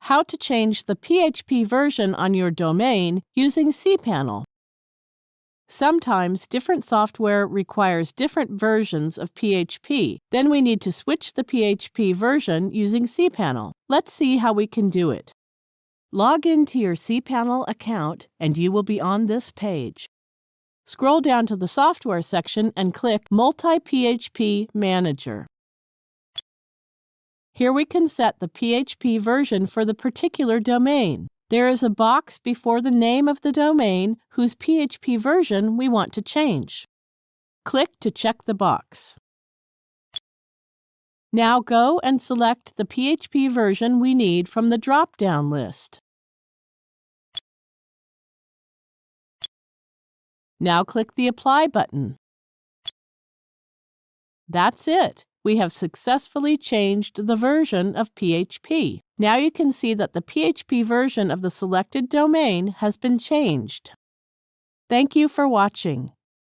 how to change the PHP version on your domain using cPanel. Sometimes different software requires different versions of PHP. Then we need to switch the PHP version using cPanel. Let's see how we can do it. Log into your cPanel account and you will be on this page. Scroll down to the Software section and click Multi-PHP Manager. Here we can set the PHP version for the particular domain. There is a box before the name of the domain whose PHP version we want to change. Click to check the box. Now go and select the PHP version we need from the drop-down list. Now click the Apply button. That's it. We have successfully changed the version of PHP. Now you can see that the PHP version of the selected domain has been changed. Thank you for watching.